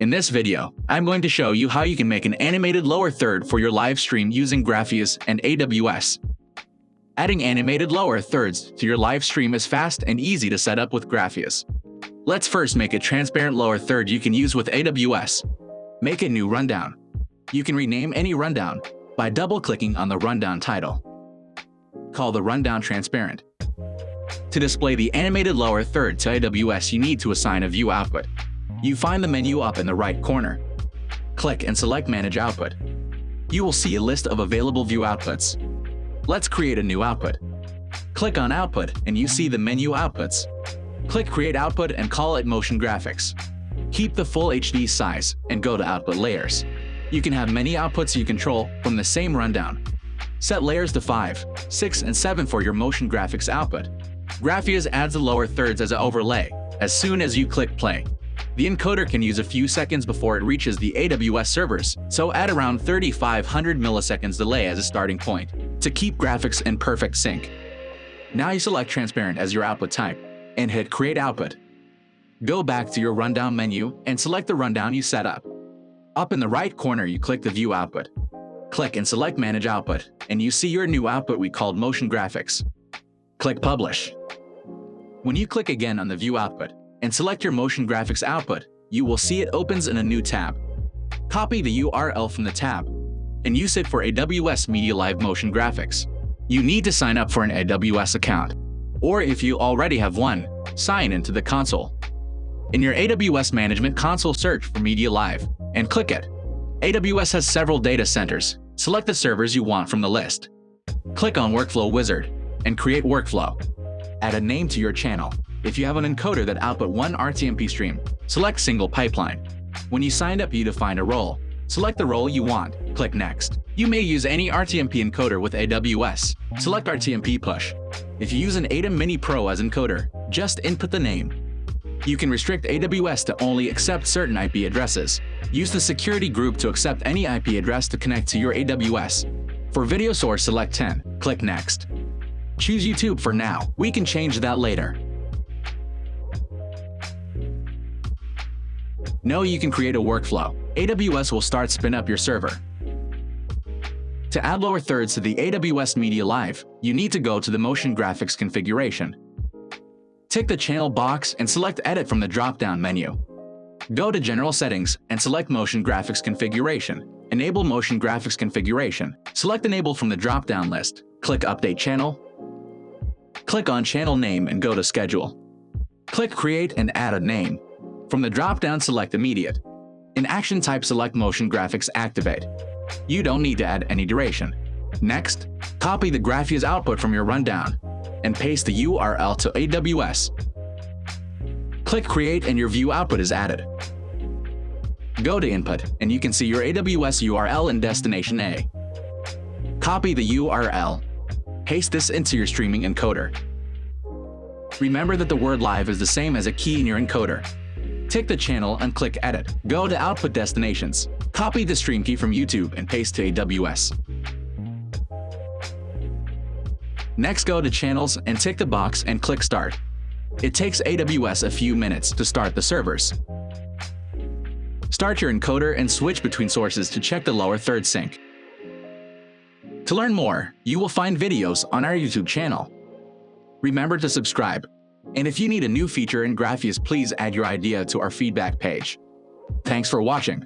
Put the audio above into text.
In this video, I'm going to show you how you can make an animated lower third for your live stream using Grafias and AWS. Adding animated lower thirds to your live stream is fast and easy to set up with Grafias. Let's first make a transparent lower third you can use with AWS. Make a new rundown. You can rename any rundown by double-clicking on the rundown title. Call the rundown transparent. To display the animated lower third to AWS, you need to assign a view output. You find the menu up in the right corner. Click and select Manage Output. You will see a list of available view outputs. Let's create a new output. Click on Output and you see the menu Outputs. Click Create Output and call it Motion Graphics. Keep the full HD size and go to Output Layers. You can have many outputs you control from the same rundown. Set layers to 5, 6, and 7 for your motion graphics output. Grafias adds the lower thirds as an overlay as soon as you click play. The encoder can use a few seconds before it reaches the AWS servers, so add around 3500 milliseconds delay as a starting point to keep graphics in perfect sync. Now you select Transparent as your output type and hit Create Output. Go back to your rundown menu and select the rundown you set up. Up in the right corner, you click the View Output. Click and select Manage Output, and you see your new output we called Motion Graphics. Click Publish. When you click again on the View Output and select your Motion Graphics output, you will see it opens in a new tab. Copy the URL from the tab and use it for AWS Media Live Motion Graphics. You need to sign up for an AWS account, or if you already have one, sign into the console. In your AWS Management Console, search for Media Live and click it. AWS has several data centers. Select the servers you want from the list. Click on Workflow Wizard and create workflow. Add a name to your channel. If you have an encoder that output one RTMP stream, select Single Pipeline. When you signed up, you define a role. Select the role you want. Click Next. You may use any RTMP encoder with AWS. Select RTMP Push. If you use an ATEM Mini Pro as encoder, just input the name. You can restrict AWS to only accept certain IP addresses. Use the security group to accept any IP address to connect to your AWS. For video source, select 10. Click Next. Choose YouTube for now. We can change that later. Now you can create a workflow. AWS will start spin up your server. To add lower thirds to the AWS Media Live, you need to go to the Motion Graphics configuration. Tick the channel box and select Edit from the drop-down menu. Go to General Settings and select Motion Graphics Configuration. Enable Motion Graphics Configuration. Select Enable from the drop-down list. Click Update Channel. Click on Channel Name and go to Schedule. Click Create and add a name. From the drop-down, select Immediate. In Action Type, select Motion Graphics Activate. You don't need to add any duration. Next, copy the Grafias output from your rundown and paste the URL to AWS. Click Create and your view output is added. Go to Input and you can see your AWS URL in Destination A. Copy the URL. Paste this into your streaming encoder. Remember that the word live is the same as a key in your encoder. Tick the channel and click Edit. Go to Output Destinations. Copy the stream key from YouTube and paste to AWS. Next, go to Channels and tick the box and click Start. It takes AWS a few minutes to start the servers. Start your encoder and switch between sources to check the lower third sync. To learn more, you will find videos on our YouTube channel. Remember to subscribe. And if you need a new feature in Grafias, please add your idea to our feedback page. Thanks for watching.